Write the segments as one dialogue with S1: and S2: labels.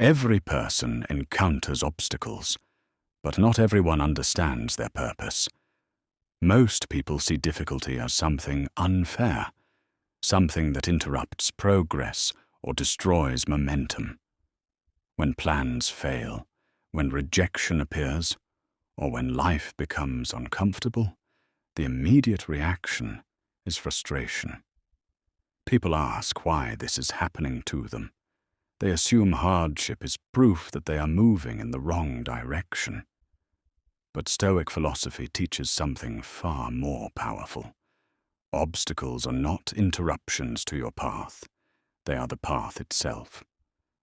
S1: Every person encounters obstacles, but not everyone understands their purpose. Most people see difficulty as something unfair, something that interrupts progress or destroys momentum. When plans fail, when rejection appears, or when life becomes uncomfortable, the immediate reaction is frustration. People ask why this is happening to them. They assume hardship is proof that they are moving in the wrong direction. But Stoic philosophy teaches something far more powerful. Obstacles are not interruptions to your path. They are the path itself.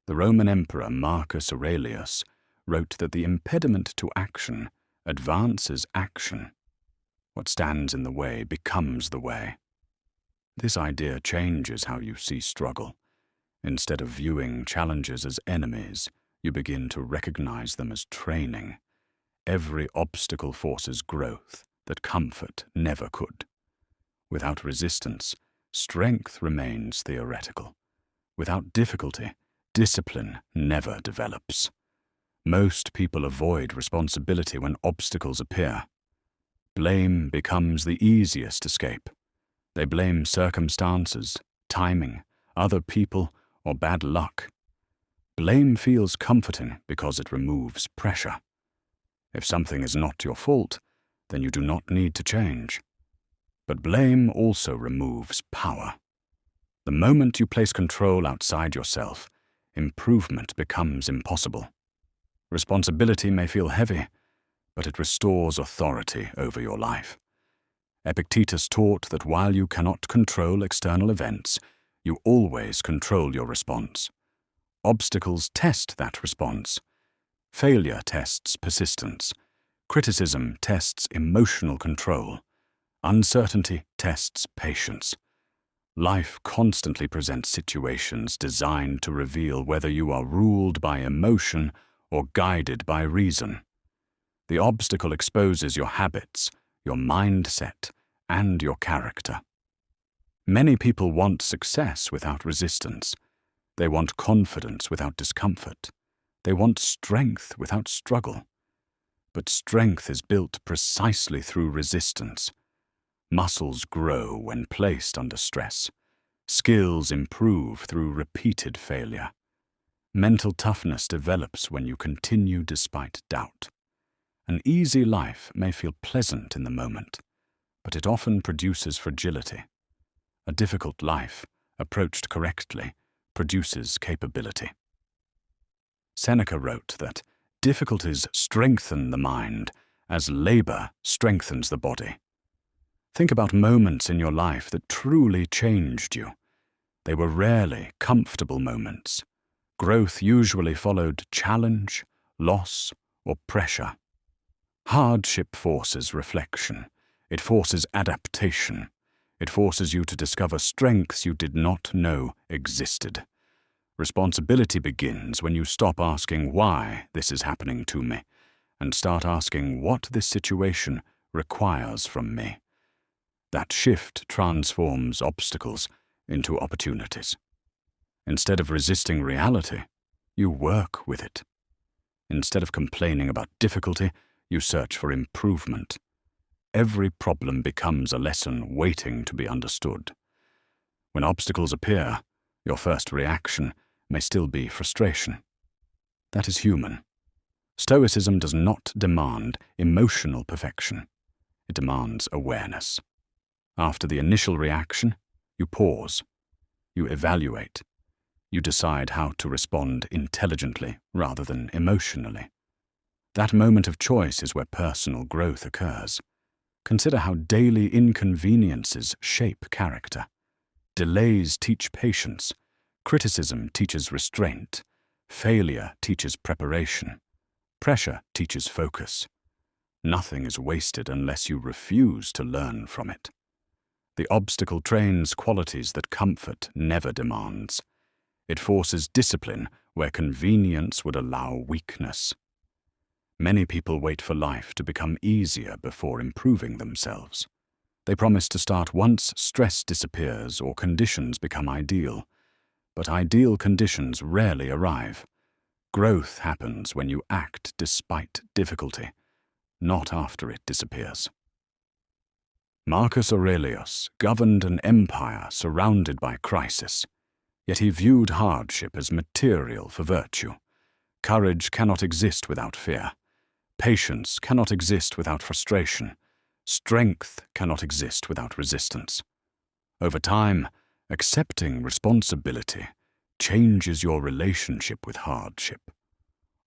S1: The Roman Emperor Marcus Aurelius wrote that the impediment to action advances action. What stands in the way becomes the way. This idea changes how you see struggle. Instead of viewing challenges as enemies, you begin to recognize them as training. Every obstacle forces growth that comfort never could. Without resistance, strength remains theoretical. Without difficulty, discipline never develops. Most people avoid responsibility when obstacles appear. Blame becomes the easiest escape. They blame circumstances, timing, other people, or bad luck. Blame feels comforting because it removes pressure. If something is not your fault, then you do not need to change. But blame also removes power. The moment you place control outside yourself, improvement becomes impossible. Responsibility may feel heavy, but it restores authority over your life. Epictetus taught that while you cannot control external events, you always control your response. Obstacles test that response. Failure tests persistence. Criticism tests emotional control. Uncertainty tests patience. Life constantly presents situations designed to reveal whether you are ruled by emotion or guided by reason. The obstacle exposes your habits, your mindset, and your character. Many people want success without resistance. They want confidence without discomfort. They want strength without struggle. But strength is built precisely through resistance. Muscles grow when placed under stress. Skills improve through repeated failure. Mental toughness develops when you continue despite doubt. An easy life may feel pleasant in the moment, but it often produces fragility. A difficult life, approached correctly, produces capability. Seneca wrote that difficulties strengthen the mind as labor strengthens the body. Think about moments in your life that truly changed you. They were rarely comfortable moments. Growth usually followed challenge, loss, or pressure. Hardship forces reflection. It forces adaptation. It forces you to discover strengths you did not know existed. Responsibility begins when you stop asking why this is happening to me and start asking what this situation requires from me. That shift transforms obstacles into opportunities. Instead of resisting reality, you work with it. Instead of complaining about difficulty, you search for improvement. Every problem becomes a lesson waiting to be understood. When obstacles appear, your first reaction may still be frustration. That is human. Stoicism does not demand emotional perfection. It demands awareness. After the initial reaction, you pause. You evaluate. You decide how to respond intelligently rather than emotionally. That moment of choice is where personal growth occurs. Consider how daily inconveniences shape character. Delays teach patience. Criticism teaches restraint. Failure teaches preparation. Pressure teaches focus. Nothing is wasted unless you refuse to learn from it. The obstacle trains qualities that comfort never demands. It forces discipline where convenience would allow weakness. Many people wait for life to become easier before improving themselves. They promise to start once stress disappears or conditions become ideal. But ideal conditions rarely arrive. Growth happens when you act despite difficulty, not after it disappears. Marcus Aurelius governed an empire surrounded by crisis, yet he viewed hardship as material for virtue. Courage cannot exist without fear. Patience cannot exist without frustration. Strength cannot exist without resistance. Over time, accepting responsibility changes your relationship with hardship.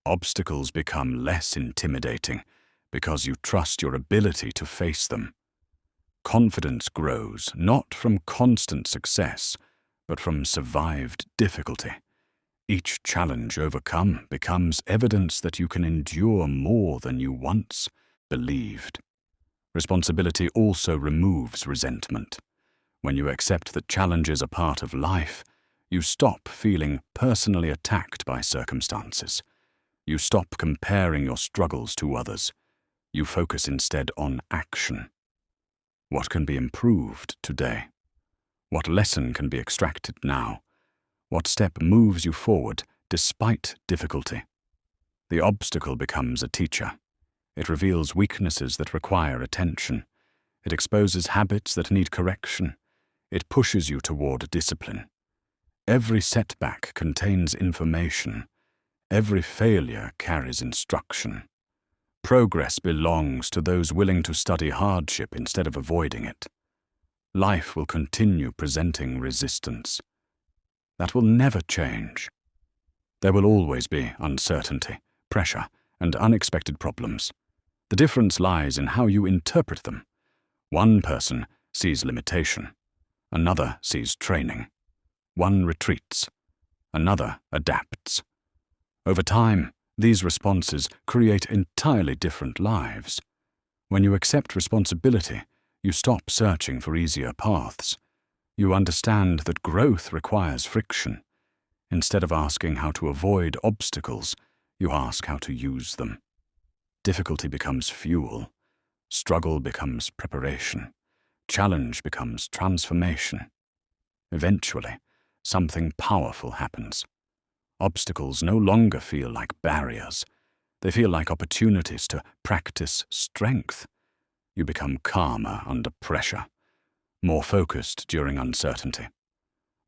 S1: Obstacles become less intimidating because you trust your ability to face them. Confidence grows not from constant success, but from survived difficulty. Each challenge overcome becomes evidence that you can endure more than you once believed. Responsibility also removes resentment. When you accept that challenges are part of life, you stop feeling personally attacked by circumstances. You stop comparing your struggles to others. You focus instead on action. What can be improved today? What lesson can be extracted now? What step moves you forward despite difficulty? The obstacle becomes a teacher. It reveals weaknesses that require attention. It exposes habits that need correction. It pushes you toward discipline. Every setback contains information. Every failure carries instruction. Progress belongs to those willing to study hardship instead of avoiding it. Life will continue presenting resistance. That will never change. There will always be uncertainty, pressure, and unexpected problems. The difference lies in how you interpret them. One person sees limitation. Another sees training. One retreats. Another adapts. Over time, these responses create entirely different lives. When you accept responsibility, you stop searching for easier paths. You understand that growth requires friction. Instead of asking how to avoid obstacles, you ask how to use them. Difficulty becomes fuel. Struggle becomes preparation. Challenge becomes transformation. Eventually, something powerful happens. Obstacles no longer feel like barriers. They feel like opportunities to practice strength. You become calmer under pressure, more focused during uncertainty,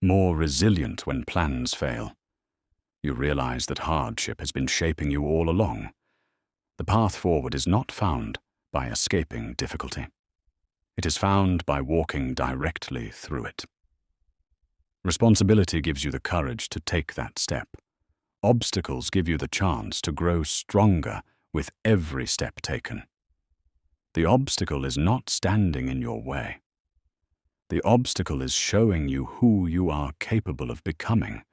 S1: more resilient when plans fail. You realize that hardship has been shaping you all along. The path forward is not found by escaping difficulty. It is found by walking directly through it. Responsibility gives you the courage to take that step. Obstacles give you the chance to grow stronger with every step taken. The obstacle is not standing in your way. The obstacle is showing you who you are capable of becoming.